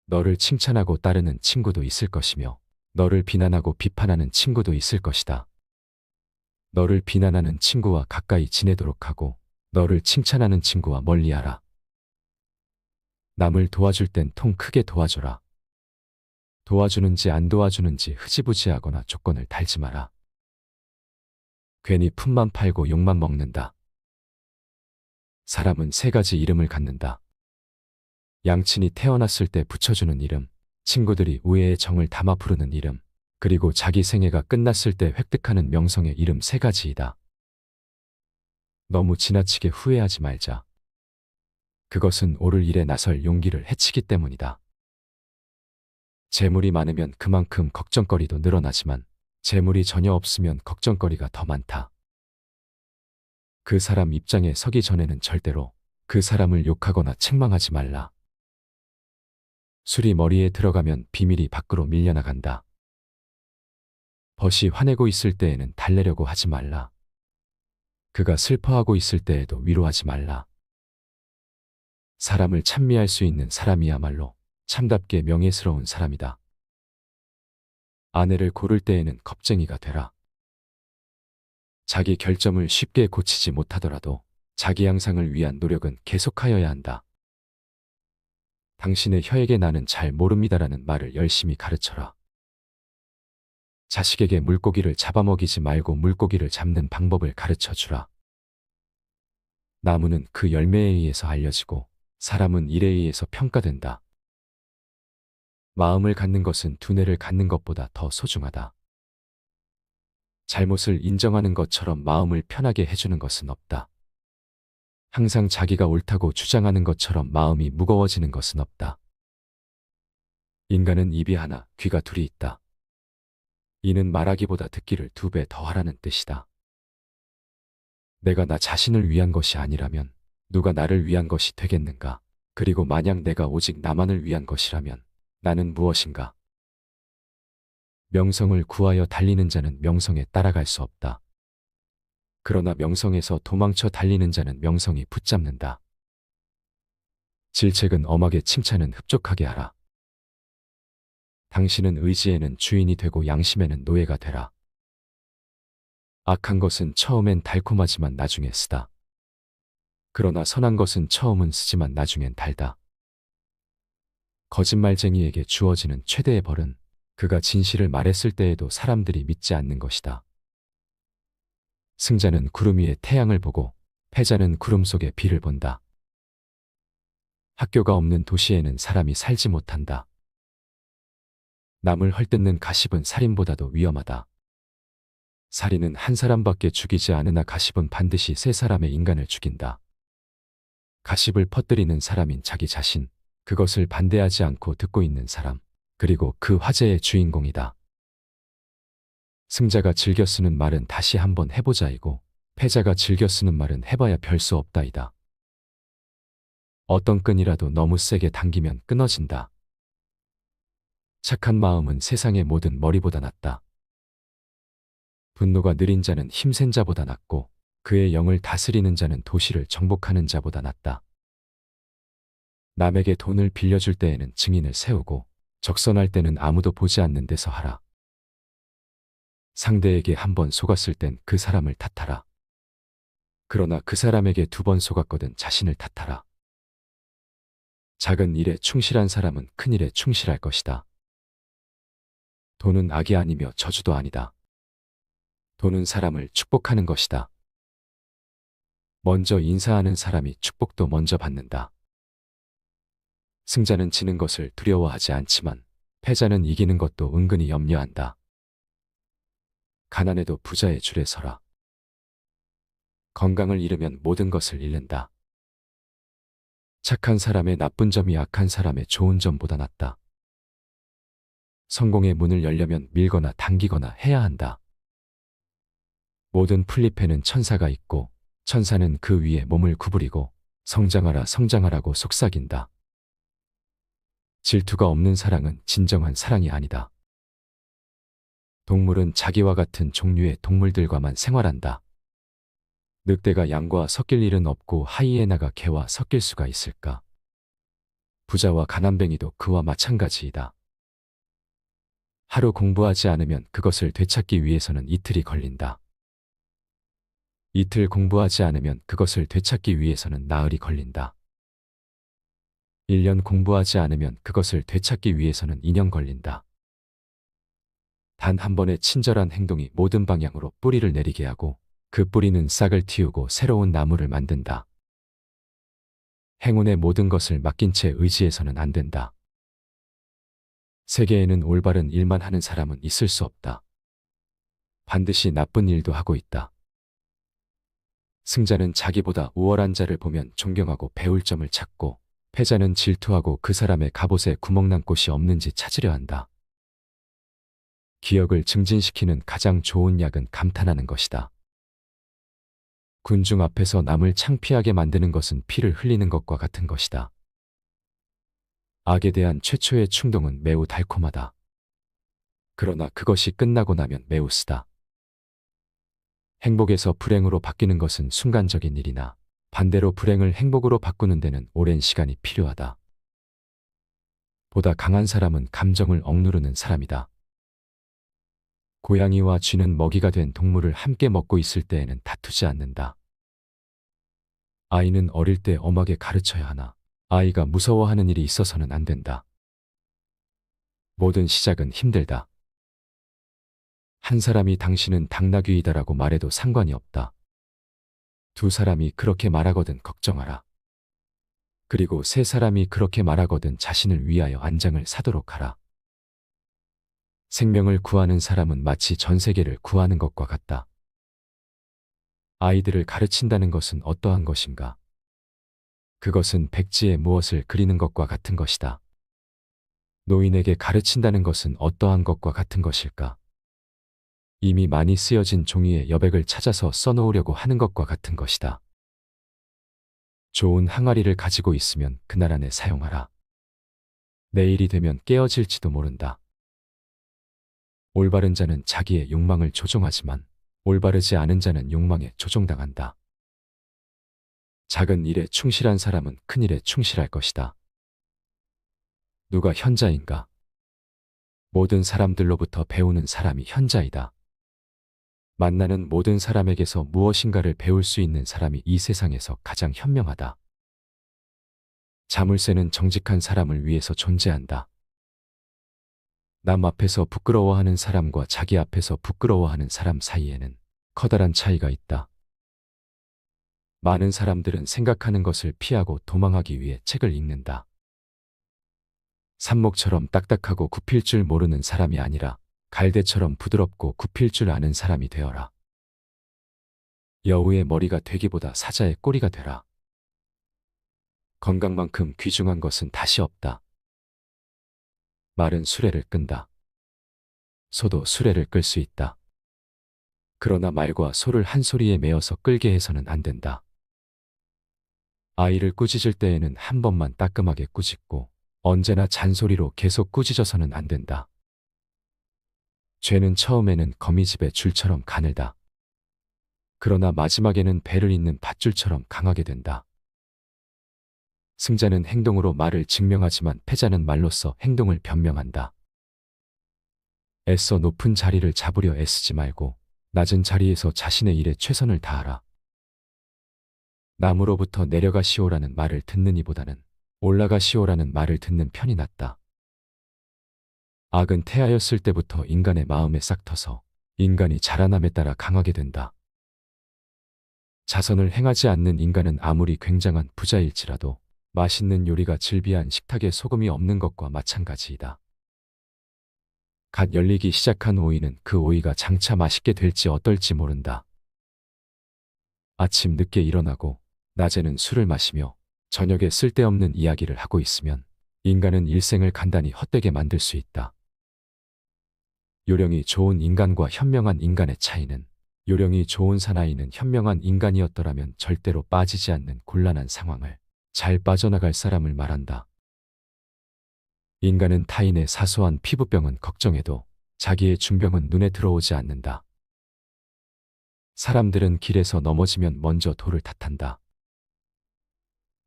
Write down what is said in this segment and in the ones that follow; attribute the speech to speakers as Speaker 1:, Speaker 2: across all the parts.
Speaker 1: 너를 칭찬하고 따르는 친구도 있을 것이며 너를 비난하고 비판하는 친구도 있을 것이다. 너를 비난하는 친구와 가까이 지내도록 하고 너를 칭찬하는 친구와 멀리하라. 남을 도와줄 땐 통 크게 도와줘라. 도와주는지 안 도와주는지 흐지부지하거나 조건을 달지 마라. 괜히 품만 팔고 욕만 먹는다. 사람은 세 가지 이름을 갖는다. 양친이 태어났을 때 붙여주는 이름, 친구들이 우애의 정을 담아 부르는 이름, 그리고 자기 생애가 끝났을 때 획득하는 명성의 이름 세 가지이다. 너무 지나치게 후회하지 말자. 그것은 옳을 일에 나설 용기를 해치기 때문이다. 재물이 많으면 그만큼 걱정거리도 늘어나지만 재물이 전혀 없으면 걱정거리가 더 많다. 그 사람 입장에 서기 전에는 절대로 그 사람을 욕하거나 책망하지 말라. 술이 머리에 들어가면 비밀이 밖으로 밀려나간다. 벗이 화내고 있을 때에는 달래려고 하지 말라. 그가 슬퍼하고 있을 때에도 위로하지 말라. 사람을 찬미할 수 있는 사람이야말로 참답게 명예스러운 사람이다. 아내를 고를 때에는 겁쟁이가 되라. 자기 결점을 쉽게 고치지 못하더라도 자기 향상을 위한 노력은 계속하여야 한다. 당신의 혀에게 나는 잘 모릅니다라는 말을 열심히 가르쳐라. 자식에게 물고기를 잡아먹이지 말고 물고기를 잡는 방법을 가르쳐 주라. 나무는 그 열매에 의해서 알려지고 사람은 일에 의해서 평가된다. 마음을 갖는 것은 두뇌를 갖는 것보다 더 소중하다. 잘못을 인정하는 것처럼 마음을 편하게 해주는 것은 없다. 항상 자기가 옳다고 주장하는 것처럼 마음이 무거워지는 것은 없다. 인간은 입이 하나, 귀가 둘이 있다. 이는 말하기보다 듣기를 2배 더 하라는 뜻이다. 내가 나 자신을 위한 것이 아니라면 누가 나를 위한 것이 되겠는가? 그리고 만약 내가 오직 나만을 위한 것이라면 나는 무엇인가? 명성을 구하여 달리는 자는 명성에 따라갈 수 없다. 그러나 명성에서 도망쳐 달리는 자는 명성이 붙잡는다. 질책은 엄하게 칭찬은 흡족하게 하라. 당신은 의지에는 주인이 되고 양심에는 노예가 되라. 악한 것은 처음엔 달콤하지만 나중에 쓰다. 그러나 선한 것은 처음은 쓰지만 나중엔 달다. 거짓말쟁이에게 주어지는 최대의 벌은 그가 진실을 말했을 때에도 사람들이 믿지 않는 것이다. 승자는 구름 위에 태양을 보고 패자는 구름 속에 비를 본다. 학교가 없는 도시에는 사람이 살지 못한다. 남을 헐뜯는 가십은 살인보다도 위험하다. 살인은 한 사람밖에 죽이지 않으나 가십은 반드시 3사람의 인간을 죽인다. 가십을 퍼뜨리는 사람인 자기 자신, 그것을 반대하지 않고 듣고 있는 사람, 그리고 그 화제의 주인공이다. 승자가 즐겨 쓰는 말은 다시 한번 해보자이고 패자가 즐겨 쓰는 말은 해봐야 별 수 없다이다. 어떤 끈이라도 너무 세게 당기면 끊어진다. 착한 마음은 세상의 모든 머리보다 낫다. 분노가 느린 자는 힘센 자보다 낫고 그의 영을 다스리는 자는 도시를 정복하는 자보다 낫다. 남에게 돈을 빌려줄 때에는 증인을 세우고 적선할 때는 아무도 보지 않는 데서 하라. 상대에게 한 번 속았을 땐 그 사람을 탓하라. 그러나 그 사람에게 2번 속았거든 자신을 탓하라. 작은 일에 충실한 사람은 큰 일에 충실할 것이다. 돈은 악이 아니며 저주도 아니다. 돈은 사람을 축복하는 것이다. 먼저 인사하는 사람이 축복도 먼저 받는다. 승자는 지는 것을 두려워하지 않지만 패자는 이기는 것도 은근히 염려한다. 가난해도 부자의 줄에 서라. 건강을 잃으면 모든 것을 잃는다. 착한 사람의 나쁜 점이 악한 사람의 좋은 점보다 낫다. 성공의 문을 열려면 밀거나 당기거나 해야 한다. 모든 풀잎에는 천사가 있고 천사는 그 위에 몸을 구부리고 성장하라 성장하라고 속삭인다. 질투가 없는 사랑은 진정한 사랑이 아니다. 동물은 자기와 같은 종류의 동물들과만 생활한다. 늑대가 양과 섞일 일은 없고 하이에나가 개와 섞일 수가 있을까? 부자와 가난뱅이도 그와 마찬가지이다. 하루 공부하지 않으면 그것을 되찾기 위해서는 이틀이 걸린다. 이틀 공부하지 않으면 그것을 되찾기 위해서는 나흘이 걸린다. 1년 공부하지 않으면 그것을 되찾기 위해서는 2년 걸린다. 단 한 번의 친절한 행동이 모든 방향으로 뿌리를 내리게 하고 그 뿌리는 싹을 틔우고 새로운 나무를 만든다. 행운의 모든 것을 맡긴 채 의지해서는 안 된다. 세계에는 올바른 일만 하는 사람은 있을 수 없다. 반드시 나쁜 일도 하고 있다. 승자는 자기보다 우월한 자를 보면 존경하고 배울 점을 찾고, 패자는 질투하고 그 사람의 갑옷에 구멍난 곳이 없는지 찾으려 한다. 기억을 증진시키는 가장 좋은 약은 감탄하는 것이다. 군중 앞에서 남을 창피하게 만드는 것은 피를 흘리는 것과 같은 것이다. 악에 대한 최초의 충동은 매우 달콤하다. 그러나 그것이 끝나고 나면 매우 쓰다. 행복에서 불행으로 바뀌는 것은 순간적인 일이나 반대로 불행을 행복으로 바꾸는 데는 오랜 시간이 필요하다. 보다 강한 사람은 감정을 억누르는 사람이다. 고양이와 쥐는 먹이가 된 동물을 함께 먹고 있을 때에는 다투지 않는다. 아이는 어릴 때 엄하게 가르쳐야 하나 아이가 무서워하는 일이 있어서는 안 된다. 모든 시작은 힘들다. 한 사람이 당신은 당나귀이다라고 말해도 상관이 없다. 두 사람이 그렇게 말하거든 걱정하라. 그리고 세 사람이 그렇게 말하거든 자신을 위하여 안장을 사도록 하라. 생명을 구하는 사람은 마치 전 세계를 구하는 것과 같다. 아이들을 가르친다는 것은 어떠한 것인가? 그것은 백지에 무엇을 그리는 것과 같은 것이다. 노인에게 가르친다는 것은 어떠한 것과 같은 것일까? 이미 많이 쓰여진 종이에 여백을 찾아서 써놓으려고 하는 것과 같은 것이다. 좋은 항아리를 가지고 있으면 그날 안에 사용하라. 내일이 되면 깨어질지도 모른다. 올바른 자는 자기의 욕망을 조종하지만 올바르지 않은 자는 욕망에 조종당한다. 작은 일에 충실한 사람은 큰 일에 충실할 것이다. 누가 현자인가? 모든 사람들로부터 배우는 사람이 현자이다. 만나는 모든 사람에게서 무엇인가를 배울 수 있는 사람이 이 세상에서 가장 현명하다. 자물쇠는 정직한 사람을 위해서 존재한다. 남 앞에서 부끄러워하는 사람과 자기 앞에서 부끄러워하는 사람 사이에는 커다란 차이가 있다. 많은 사람들은 생각하는 것을 피하고 도망하기 위해 책을 읽는다. 삽목처럼 딱딱하고 굽힐 줄 모르는 사람이 아니라 갈대처럼 부드럽고 굽힐 줄 아는 사람이 되어라. 여우의 머리가 되기보다 사자의 꼬리가 되라. 건강만큼 귀중한 것은 다시 없다. 말은 수레를 끈다. 소도 수레를 끌 수 있다. 그러나 말과 소를 한 소리에 매어서 끌게 해서는 안 된다. 아이를 꾸짖을 때에는 한 번만 따끔하게 꾸짖고 언제나 잔소리로 계속 꾸짖어서는 안 된다. 죄는 처음에는 거미집의 줄처럼 가늘다. 그러나 마지막에는 배를 잇는 밧줄처럼 강하게 된다. 승자는 행동으로 말을 증명하지만 패자는 말로써 행동을 변명한다. 애써 높은 자리를 잡으려 애쓰지 말고 낮은 자리에서 자신의 일에 최선을 다하라. 남으로부터 내려가시오라는 말을 듣는 이보다는 올라가시오라는 말을 듣는 편이 낫다. 악은 태하였을 때부터 인간의 마음에 싹터서 인간이 자라남에 따라 강하게 된다. 자선을 행하지 않는 인간은 아무리 굉장한 부자일지라도 맛있는 요리가 즐비한 식탁에 소금이 없는 것과 마찬가지이다. 갓 열리기 시작한 오이는 그 오이가 장차 맛있게 될지 어떨지 모른다. 아침 늦게 일어나고 낮에는 술을 마시며 저녁에 쓸데없는 이야기를 하고 있으면 인간은 일생을 간단히 헛되게 만들 수 있다. 요령이 좋은 인간과 현명한 인간의 차이는 요령이 좋은 사나이는 현명한 인간이었더라면 절대로 빠지지 않는 곤란한 상황을 잘 빠져나갈 사람을 말한다. 인간은 타인의 사소한 피부병은 걱정해도 자기의 중병은 눈에 들어오지 않는다. 사람들은 길에서 넘어지면 먼저 돌을 탓한다.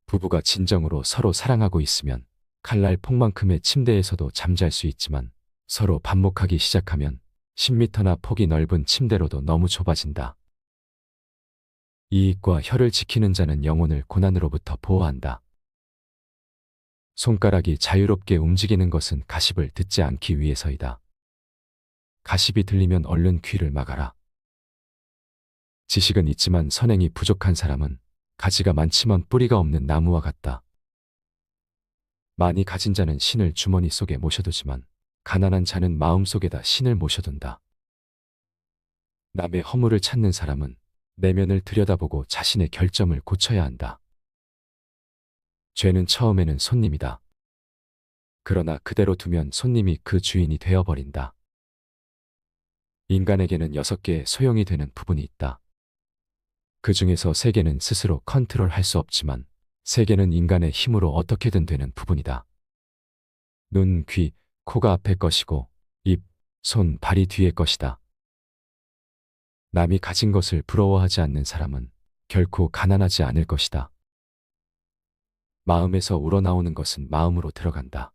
Speaker 1: 부부가 진정으로 서로 사랑하고 있으면 칼날 폭만큼의 침대에서도 잠잘 수 있지만 서로 반목하기 시작하면 10m나 폭이 넓은 침대로도 너무 좁아진다. 이익과 혀를 지키는 자는 영혼을 고난으로부터 보호한다. 손가락이 자유롭게 움직이는 것은 가십을 듣지 않기 위해서이다. 가십이 들리면 얼른 귀를 막아라. 지식은 있지만 선행이 부족한 사람은 가지가 많지만 뿌리가 없는 나무와 같다. 많이 가진 자는 신을 주머니 속에 모셔두지만 가난한 자는 마음속에다 신을 모셔둔다. 남의 허물을 찾는 사람은 내면을 들여다보고 자신의 결점을 고쳐야 한다. 죄는 처음에는 손님이다. 그러나 그대로 두면 손님이 그 주인이 되어버린다. 인간에게는 6개의 소용이 되는 부분이 있다. 그 중에서 3개는 스스로 컨트롤할 수 없지만 3개는 인간의 힘으로 어떻게든 되는 부분이다. 눈, 귀, 코가 앞에 것이고 입, 손, 발이 뒤에 것이다. 남이 가진 것을 부러워하지 않는 사람은 결코 가난하지 않을 것이다. 마음에서 우러나오는 것은 마음으로 들어간다.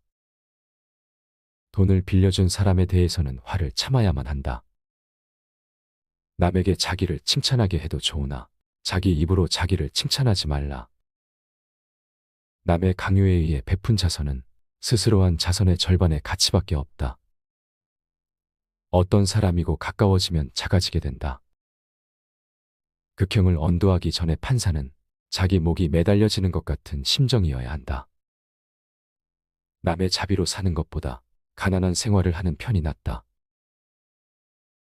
Speaker 1: 돈을 빌려준 사람에 대해서는 화를 참아야만 한다. 남에게 자기를 칭찬하게 해도 좋으나 자기 입으로 자기를 칭찬하지 말라. 남의 강요에 의해 베푼 자선은 스스로 한 자선의 절반의 가치밖에 없다. 어떤 사람이고 가까워지면 작아지게 된다. 극형을 언도하기 전에 판사는 자기 목이 매달려지는 것 같은 심정이어야 한다. 남의 자비로 사는 것보다 가난한 생활을 하는 편이 낫다.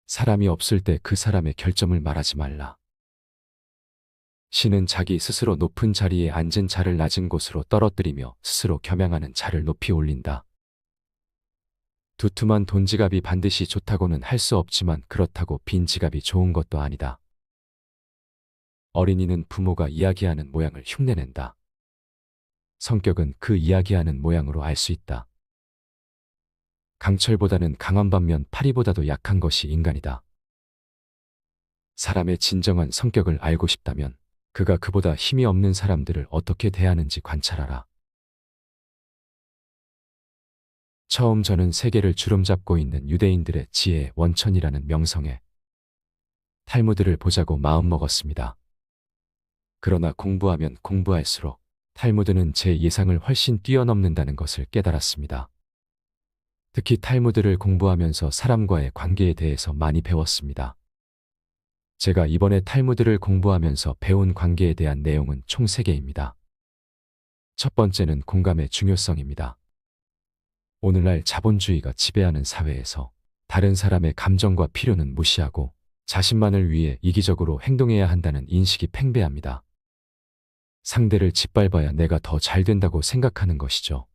Speaker 1: 사람이 없을 때 그 사람의 결점을 말하지 말라. 신은 자기 스스로 높은 자리에 앉은 자를 낮은 곳으로 떨어뜨리며 스스로 겸양하는 자를 높이 올린다. 두툼한 돈지갑이 반드시 좋다고는 할 수 없지만 그렇다고 빈 지갑이 좋은 것도 아니다. 어린이는 부모가 이야기하는 모양을 흉내낸다. 성격은 그 이야기하는 모양으로 알 수 있다. 강철보다는 강한 반면 파리보다도 약한 것이 인간이다. 사람의 진정한 성격을 알고 싶다면 그가 그보다 힘이 없는 사람들을 어떻게 대하는지 관찰하라. 처음 저는 세계를 주름잡고 있는 유대인들의 지혜의 원천이라는 명성에 탈무드를 보자고 마음먹었습니다. 그러나 공부하면 공부할수록 탈무드는 제 예상을 훨씬 뛰어넘는다는 것을 깨달았습니다. 특히 탈무드를 공부하면서 사람과의 관계에 대해서 많이 배웠습니다. 제가 이번에 탈무드를 공부하면서 배운 관계에 대한 내용은 총 3개입니다. 첫 번째는 공감의 중요성입니다. 오늘날 자본주의가 지배하는 사회에서 다른 사람의 감정과 필요는 무시하고 자신만을 위해 이기적으로 행동해야 한다는 인식이 팽배합니다. 상대를 짓밟아야 내가 더 잘 된다고 생각하는 것이죠.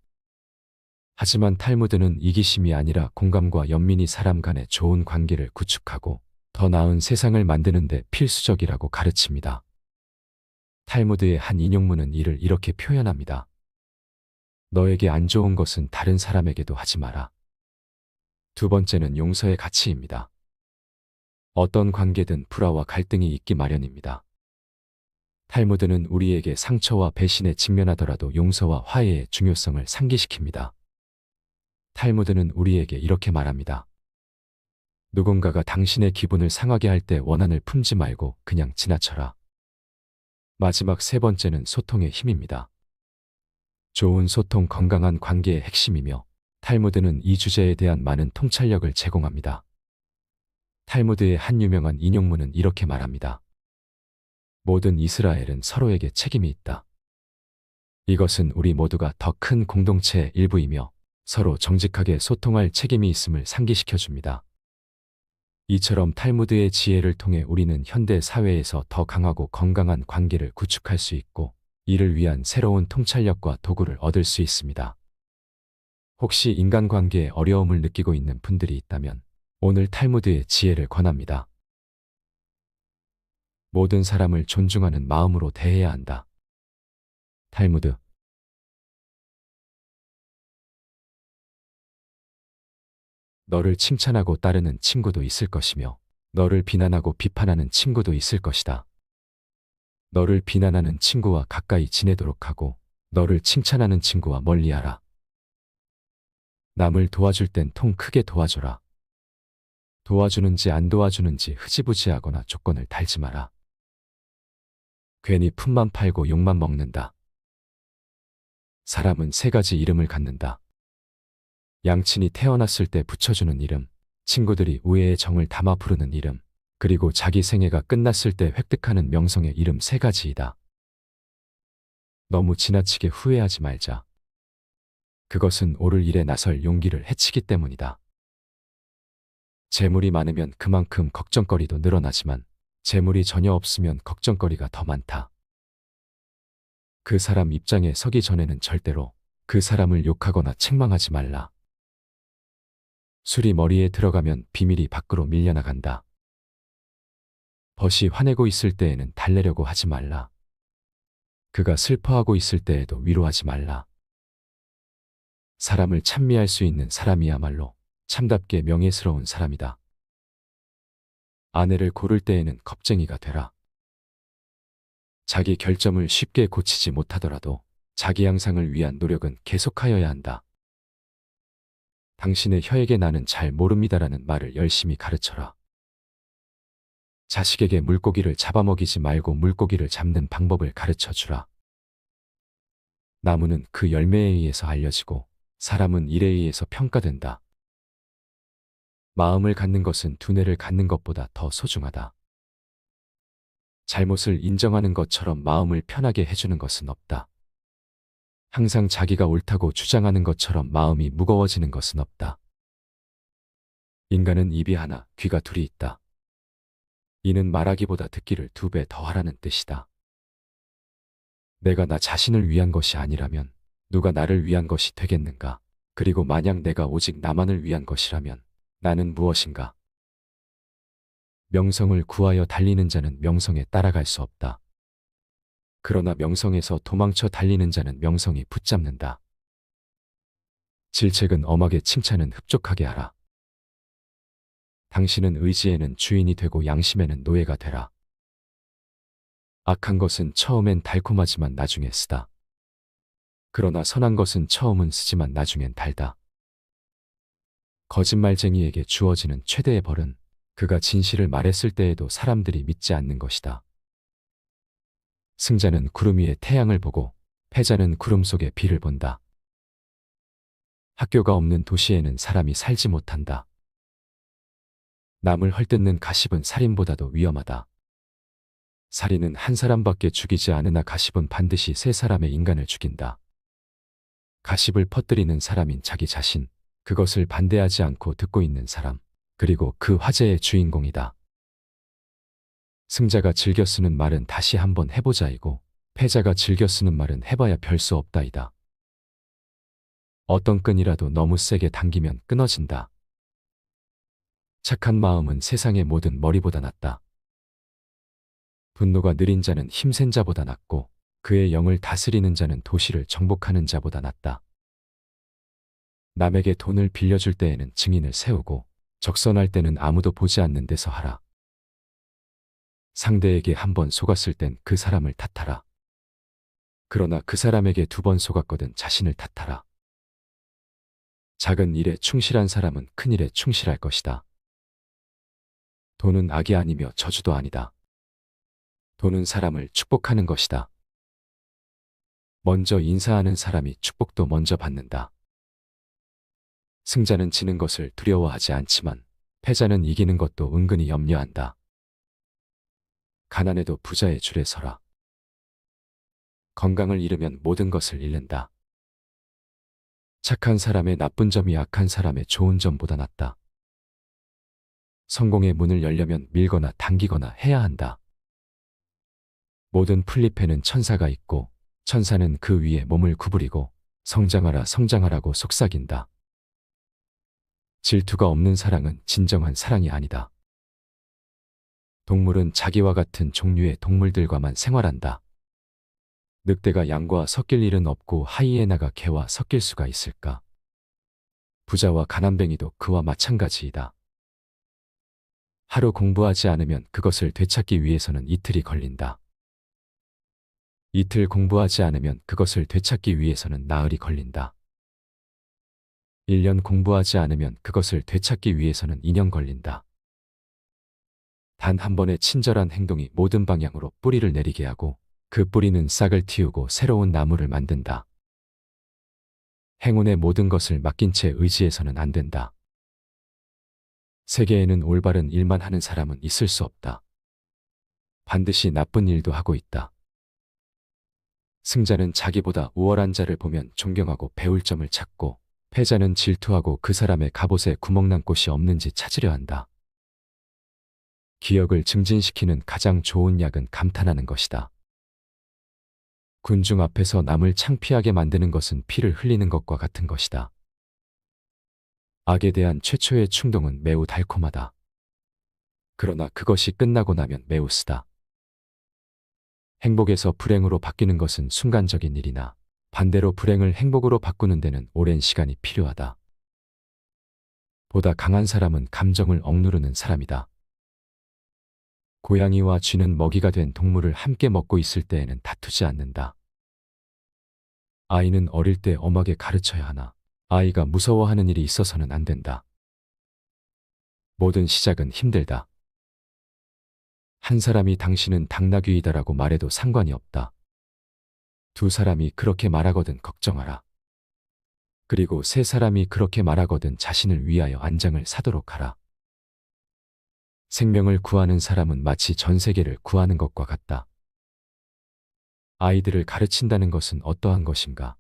Speaker 1: 하지만 탈무드는 이기심이 아니라 공감과 연민이 사람 간의 좋은 관계를 구축하고 더 나은 세상을 만드는 데 필수적이라고 가르칩니다. 탈무드의 한 인용문은 이를 이렇게 표현합니다. 너에게 안 좋은 것은 다른 사람에게도 하지 마라. 두 번째는 용서의 가치입니다. 어떤 관계든 불화와 갈등이 있기 마련입니다. 탈무드는 우리에게 상처와 배신에 직면하더라도 용서와 화해의 중요성을 상기시킵니다. 탈무드는 우리에게 이렇게 말합니다. 누군가가 당신의 기분을 상하게 할 때 원한을 품지 말고 그냥 지나쳐라. 마지막 3번째는 소통의 힘입니다. 좋은 소통, 건강한 관계의 핵심이며 탈무드는 이 주제에 대한 많은 통찰력을 제공합니다. 탈무드의 한 유명한 인용문은 이렇게 말합니다. 모든 이스라엘은 서로에게 책임이 있다. 이것은 우리 모두가 더 큰 공동체의 일부이며 서로 정직하게 소통할 책임이 있음을 상기시켜줍니다. 이처럼 탈무드의 지혜를 통해 우리는 현대 사회에서 더 강하고 건강한 관계를 구축할 수 있고 이를 위한 새로운 통찰력과 도구를 얻을 수 있습니다. 혹시 인간관계에 어려움을 느끼고 있는 분들이 있다면 오늘 탈무드의 지혜를 권합니다. 모든 사람을 존중하는 마음으로 대해야 한다. 탈무드. 너를 칭찬하고 따르는 친구도 있을 것이며 너를 비난하고 비판하는 친구도 있을 것이다. 너를 비난하는 친구와 가까이 지내도록 하고 너를 칭찬하는 친구와 멀리하라. 남을 도와줄 땐 통 크게 도와줘라. 도와주는지 안 도와주는지 흐지부지하거나 조건을 달지 마라. 괜히 품만 팔고 욕만 먹는다. 사람은 세 가지 이름을 갖는다. 양친이 태어났을 때 붙여주는 이름, 친구들이 우애의 정을 담아 부르는 이름, 그리고 자기 생애가 끝났을 때 획득하는 명성의 이름 세 가지이다. 너무 지나치게 후회하지 말자. 그것은 옳을 일에 나설 용기를 해치기 때문이다. 재물이 많으면 그만큼 걱정거리도 늘어나지만 재물이 전혀 없으면 걱정거리가 더 많다. 그 사람 입장에 서기 전에는 절대로 그 사람을 욕하거나 책망하지 말라. 술이 머리에 들어가면 비밀이 밖으로 밀려나간다. 벗이 화내고 있을 때에는 달래려고 하지 말라. 그가 슬퍼하고 있을 때에도 위로하지 말라. 사람을 찬미할 수 있는 사람이야말로 참답게 명예스러운 사람이다. 아내를 고를 때에는 겁쟁이가 되라. 자기 결점을 쉽게 고치지 못하더라도 자기 향상을 위한 노력은 계속하여야 한다. 당신의 혀에게 나는 잘 모릅니다라는 말을 열심히 가르쳐라. 자식에게 물고기를 잡아먹이지 말고 물고기를 잡는 방법을 가르쳐 주라. 나무는 그 열매에 의해서 알려지고 사람은 일에 의해서 평가된다. 마음을 갖는 것은 두뇌를 갖는 것보다 더 소중하다. 잘못을 인정하는 것처럼 마음을 편하게 해주는 것은 없다. 항상 자기가 옳다고 주장하는 것처럼 마음이 무거워지는 것은 없다. 인간은 입이 하나, 귀가 둘이 있다. 이는 말하기보다 듣기를 2배 더 하라는 뜻이다. 내가 나 자신을 위한 것이 아니라면 누가 나를 위한 것이 되겠는가? 그리고 만약 내가 오직 나만을 위한 것이라면 나는 무엇인가? 명성을 구하여 달리는 자는 명성에 따라갈 수 없다. 그러나 명성에서 도망쳐 달리는 자는 명성이 붙잡는다. 질책은 엄하게 칭찬은 흡족하게 하라. 당신은 의지에는 주인이 되고 양심에는 노예가 되라. 악한 것은 처음엔 달콤하지만 나중에 쓰다. 그러나 선한 것은 처음은 쓰지만 나중엔 달다. 거짓말쟁이에게 주어지는 최대의 벌은 그가 진실을 말했을 때에도 사람들이 믿지 않는 것이다. 승자는 구름 위에 태양을 보고 패자는 구름 속에 비를 본다. 학교가 없는 도시에는 사람이 살지 못한다. 남을 헐뜯는 가십은 살인보다도 위험하다. 살인은 한 사람밖에 죽이지 않으나 가십은 반드시 3사람의 인간을 죽인다. 가십을 퍼뜨리는 사람인 자기 자신, 그것을 반대하지 않고 듣고 있는 사람, 그리고 그 화제의 주인공이다. 승자가 즐겨 쓰는 말은 다시 한번 해보자이고 패자가 즐겨 쓰는 말은 해봐야 별 수 없다이다. 어떤 끈이라도 너무 세게 당기면 끊어진다. 착한 마음은 세상의 모든 머리보다 낫다. 분노가 느린 자는 힘센 자보다 낫고 그의 영을 다스리는 자는 도시를 정복하는 자보다 낫다. 남에게 돈을 빌려줄 때에는 증인을 세우고 적선할 때는 아무도 보지 않는 데서 하라. 상대에게 한 번 속았을 땐 그 사람을 탓하라. 그러나 그 사람에게 2번 속았거든 자신을 탓하라. 작은 일에 충실한 사람은 큰 일에 충실할 것이다. 돈은 악이 아니며 저주도 아니다. 돈은 사람을 축복하는 것이다. 먼저 인사하는 사람이 축복도 먼저 받는다. 승자는 지는 것을 두려워하지 않지만 패자는 이기는 것도 은근히 염려한다. 가난해도 부자의 줄에 서라. 건강을 잃으면 모든 것을 잃는다. 착한 사람의 나쁜 점이 악한 사람의 좋은 점보다 낫다. 성공의 문을 열려면 밀거나 당기거나 해야 한다. 모든 풀잎에는 천사가 있고 천사는 그 위에 몸을 구부리고 성장하라 성장하라고 속삭인다. 질투가 없는 사랑은 진정한 사랑이 아니다. 동물은 자기와 같은 종류의 동물들과만 생활한다. 늑대가 양과 섞일 일은 없고 하이에나가 개와 섞일 수가 있을까? 부자와 가난뱅이도 그와 마찬가지이다. 하루 공부하지 않으면 그것을 되찾기 위해서는 이틀이 걸린다. 이틀 공부하지 않으면 그것을 되찾기 위해서는 나흘이 걸린다. 1년 공부하지 않으면 그것을 되찾기 위해서는 2년 걸린다. 단 한 번의 친절한 행동이 모든 방향으로 뿌리를 내리게 하고 그 뿌리는 싹을 틔우고 새로운 나무를 만든다. 행운의 모든 것을 맡긴 채 의지해서는 안 된다. 세계에는 올바른 일만 하는 사람은 있을 수 없다. 반드시 나쁜 일도 하고 있다. 승자는 자기보다 우월한 자를 보면 존경하고 배울 점을 찾고, 패자는 질투하고 그 사람의 갑옷에 구멍난 곳이 없는지 찾으려 한다. 기억을 증진시키는 가장 좋은 약은 감탄하는 것이다. 군중 앞에서 남을 창피하게 만드는 것은 피를 흘리는 것과 같은 것이다. 악에 대한 최초의 충동은 매우 달콤하다. 그러나 그것이 끝나고 나면 매우 쓰다. 행복에서 불행으로 바뀌는 것은 순간적인 일이나 반대로 불행을 행복으로 바꾸는 데는 오랜 시간이 필요하다. 보다 강한 사람은 감정을 억누르는 사람이다. 고양이와 쥐는 먹이가 된 동물을 함께 먹고 있을 때에는 다투지 않는다. 아이는 어릴 때 엄하게 가르쳐야 하나 아이가 무서워하는 일이 있어서는 안 된다. 모든 시작은 힘들다. 한 사람이 당신은 당나귀이다라고 말해도 상관이 없다. 두 사람이 그렇게 말하거든 걱정하라. 그리고 세 사람이 그렇게 말하거든 자신을 위하여 안장을 사도록 하라. 생명을 구하는 사람은 마치 전 세계를 구하는 것과 같다. 아이들을 가르친다는 것은 어떠한 것인가?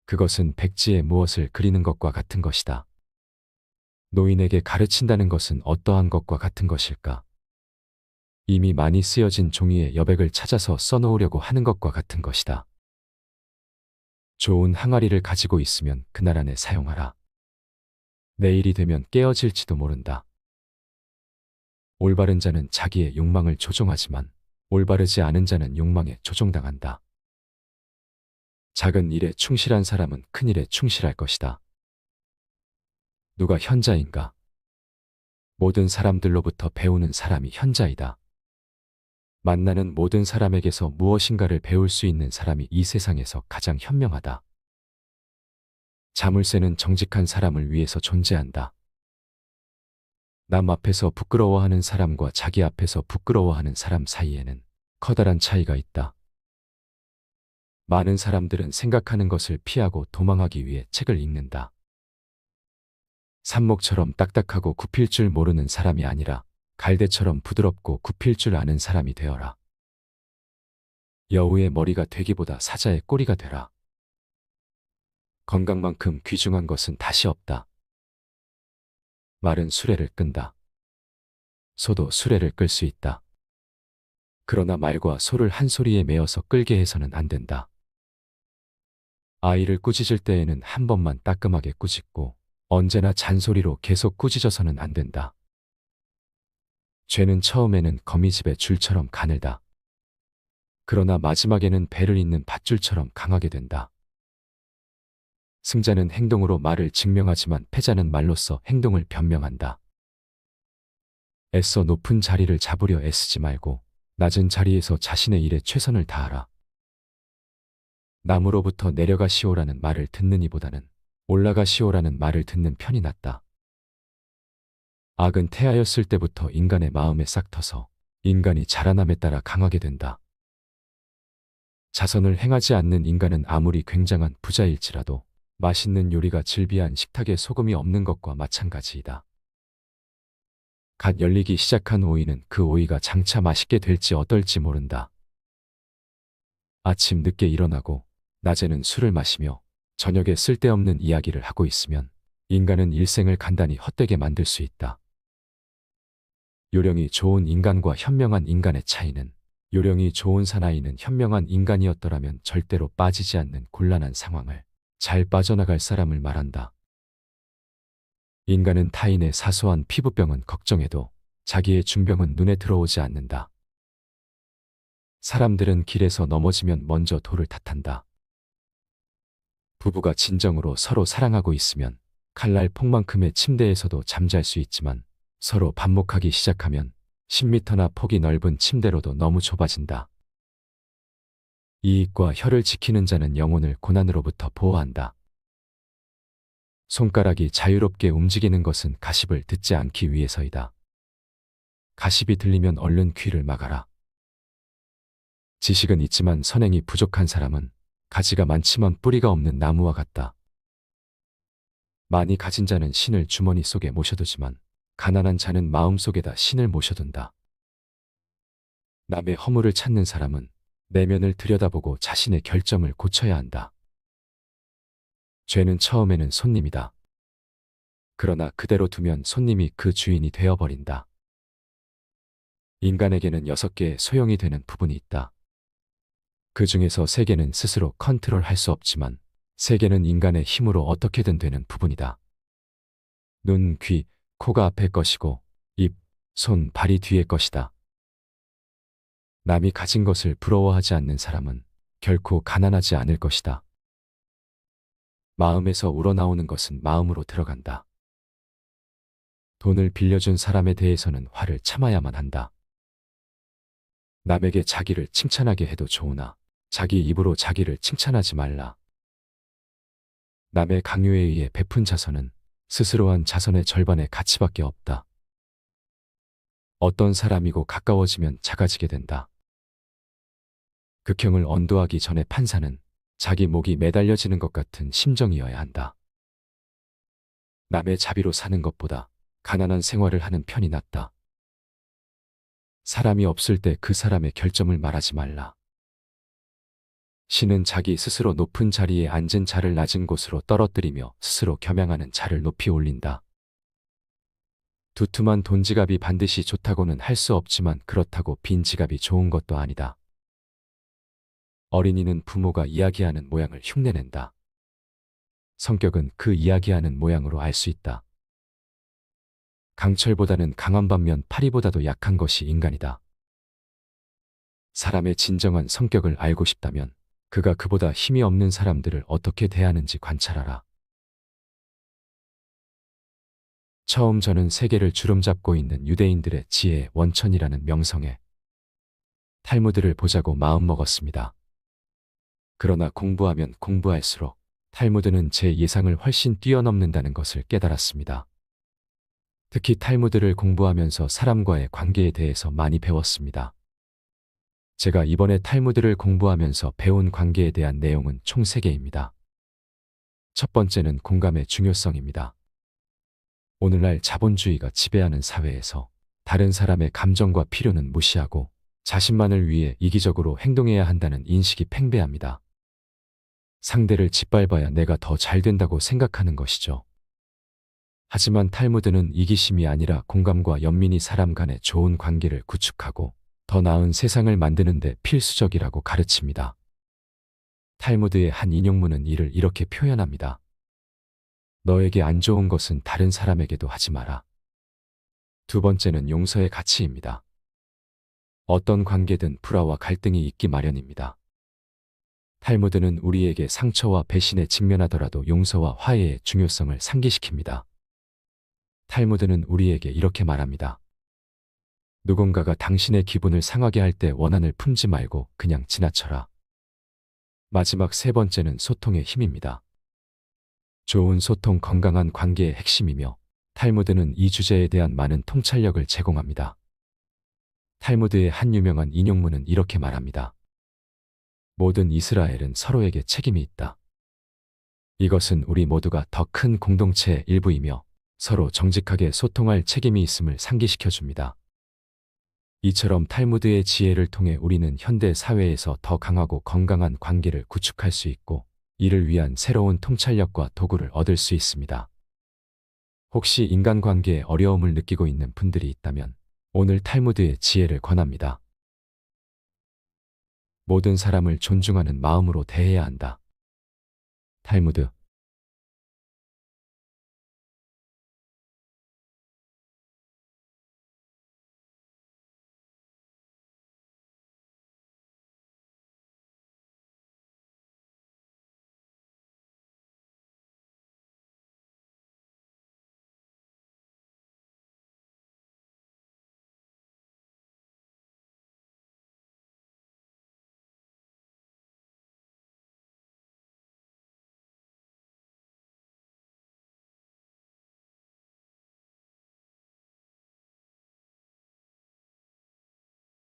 Speaker 1: 그것은 백지에 무엇을 그리는 것과 같은 것이다. 노인에게 가르친다는 것은 어떠한 것과 같은 것일까? 이미 많이 쓰여진 종이에 여백을 찾아서 써놓으려고 하는 것과 같은 것이다. 좋은 항아리를 가지고 있으면 그날 안에 사용하라. 내일이 되면 깨어질지도 모른다. 올바른 자는 자기의 욕망을 조종하지만 올바르지 않은 자는 욕망에 조종당한다. 작은 일에 충실한 사람은 큰 일에 충실할 것이다. 누가 현자인가? 모든 사람들로부터 배우는 사람이 현자이다. 만나는 모든 사람에게서 무엇인가를 배울 수 있는 사람이 이 세상에서 가장 현명하다. 자물쇠는 정직한 사람을 위해서 존재한다. 남 앞에서 부끄러워하는 사람과 자기 앞에서 부끄러워하는 사람 사이에는 커다란 차이가 있다. 많은 사람들은 생각하는 것을 피하고 도망하기 위해 책을 읽는다. 삽목처럼 딱딱하고 굽힐 줄 모르는 사람이 아니라 갈대처럼 부드럽고 굽힐 줄 아는 사람이 되어라. 여우의 머리가 되기보다 사자의 꼬리가 되라. 건강만큼 귀중한 것은 다시 없다. 말은 수레를 끈다. 소도 수레를 끌 수 있다. 그러나 말과 소를 한 소리에 매어서 끌게 해서는 안 된다. 아이를 꾸짖을 때에는 한 번만 따끔하게 꾸짖고 언제나 잔소리로 계속 꾸짖어서는 안 된다. 죄는 처음에는 거미집의 줄처럼 가늘다. 그러나 마지막에는 배를 잇는 밧줄처럼 강하게 된다. 승자는 행동으로 말을 증명하지만 패자는 말로써 행동을 변명한다. 애써 높은 자리를 잡으려 애쓰지 말고 낮은 자리에서 자신의 일에 최선을 다하라. 남으로부터 내려가시오라는 말을 듣는 이보다는 올라가시오라는 말을 듣는 편이 낫다. 악은 태하였을 때부터 인간의 마음에 싹터서 인간이 자라남에 따라 강하게 된다. 자선을 행하지 않는 인간은 아무리 굉장한 부자일지라도 맛있는 요리가 즐비한 식탁에 소금이 없는 것과 마찬가지이다. 갓 열리기 시작한 오이는 그 오이가 장차 맛있게 될지 어떨지 모른다. 아침 늦게 일어나고 낮에는 술을 마시며 저녁에 쓸데없는 이야기를 하고 있으면 인간은 일생을 간단히 헛되게 만들 수 있다. 요령이 좋은 인간과 현명한 인간의 차이는 요령이 좋은 사나이는 현명한 인간이었더라면 절대로 빠지지 않는 곤란한 상황을 잘 빠져나갈 사람을 말한다. 인간은 타인의 사소한 피부병은 걱정해도 자기의 중병은 눈에 들어오지 않는다. 사람들은 길에서 넘어지면 먼저 돌을 탓한다. 부부가 진정으로 서로 사랑하고 있으면 칼날 폭만큼의 침대에서도 잠잘 수 있지만 서로 반목하기 시작하면 10m나 폭이 넓은 침대로도 너무 좁아진다. 이익과 혀를 지키는 자는 영혼을 고난으로부터 보호한다. 손가락이 자유롭게 움직이는 것은 가십을 듣지 않기 위해서이다. 가십이 들리면 얼른 귀를 막아라. 지식은 있지만 선행이 부족한 사람은 가지가 많지만 뿌리가 없는 나무와 같다. 많이 가진 자는 신을 주머니 속에 모셔두지만 가난한 자는 마음속에다 신을 모셔둔다. 남의 허물을 찾는 사람은 내면을 들여다보고 자신의 결점을 고쳐야 한다. 죄는 처음에는 손님이다. 그러나 그대로 두면 손님이 그 주인이 되어버린다. 인간에게는 6개의 소용이 되는 부분이 있다. 그 중에서 3개는 스스로 컨트롤할 수 없지만 3개는 인간의 힘으로 어떻게든 되는 부분이다. 눈, 귀, 코가 앞에 것이고 입, 손, 발이 뒤에 것이다. 남이 가진 것을 부러워하지 않는 사람은 결코 가난하지 않을 것이다. 마음에서 우러나오는 것은 마음으로 들어간다. 돈을 빌려준 사람에 대해서는 화를 참아야만 한다. 남에게 자기를 칭찬하게 해도 좋으나 자기 입으로 자기를 칭찬하지 말라. 남의 강요에 의해 베푼 자선은 스스로 한 자선의 절반의 가치밖에 없다. 어떤 사람이고 가까워지면 작아지게 된다. 극형을 언도하기 전에 판사는 자기 목이 매달려지는 것 같은 심정이어야 한다. 남의 자비로 사는 것보다 가난한 생활을 하는 편이 낫다. 사람이 없을 때 그 사람의 결점을 말하지 말라. 신은 자기 스스로 높은 자리에 앉은 자를 낮은 곳으로 떨어뜨리며 스스로 겸양하는 자를 높이 올린다. 두툼한 돈지갑이 반드시 좋다고는 할 수 없지만 그렇다고 빈 지갑이 좋은 것도 아니다. 어린이는 부모가 이야기하는 모양을 흉내낸다. 성격은 그 이야기하는 모양으로 알 수 있다. 강철보다는 강한 반면 파리보다도 약한 것이 인간이다. 사람의 진정한 성격을 알고 싶다면 그가 그보다 힘이 없는 사람들을 어떻게 대하는지 관찰하라. 처음 저는 세계를 주름잡고 있는 유대인들의 지혜의 원천이라는 명성에 탈무드를 보자고 마음먹었습니다. 그러나 공부하면 공부할수록 탈무드는 제 예상을 훨씬 뛰어넘는다는 것을 깨달았습니다. 특히 탈무드를 공부하면서 사람과의 관계에 대해서 많이 배웠습니다. 제가 이번에 탈무드를 공부하면서 배운 관계에 대한 내용은 총 3개입니다. 첫 번째는 공감의 중요성입니다. 오늘날 자본주의가 지배하는 사회에서 다른 사람의 감정과 필요는 무시하고 자신만을 위해 이기적으로 행동해야 한다는 인식이 팽배합니다. 상대를 짓밟아야 내가 더 잘 된다고 생각하는 것이죠. 하지만 탈무드는 이기심이 아니라 공감과 연민이 사람 간의 좋은 관계를 구축하고 더 나은 세상을 만드는 데 필수적이라고 가르칩니다. 탈무드의 한 인용문은 이를 이렇게 표현합니다. 너에게 안 좋은 것은 다른 사람에게도 하지 마라. 두 번째는 용서의 가치입니다. 어떤 관계든 불화와 갈등이 있기 마련입니다. 탈무드는 우리에게 상처와 배신에 직면하더라도 용서와 화해의 중요성을 상기시킵니다. 탈무드는 우리에게 이렇게 말합니다. 누군가가 당신의 기분을 상하게 할 때 원한을 품지 말고 그냥 지나쳐라. 마지막 3번째는 소통의 힘입니다. 좋은 소통, 건강한 관계의 핵심이며 탈무드는 이 주제에 대한 많은 통찰력을 제공합니다. 탈무드의 한 유명한 인용문은 이렇게 말합니다. 모든 이스라엘은 서로에게 책임이 있다. 이것은 우리 모두가 더 큰 공동체의 일부이며 서로 정직하게 소통할 책임이 있음을 상기시켜 줍니다. 이처럼 탈무드의 지혜를 통해 우리는 현대 사회에서 더 강하고 건강한 관계를 구축할 수 있고 이를 위한 새로운 통찰력과 도구를 얻을 수 있습니다. 혹시 인간관계에 어려움을 느끼고 있는 분들이 있다면 오늘 탈무드의 지혜를 권합니다. 모든 사람을 존중하는 마음으로 대해야 한다. 탈무드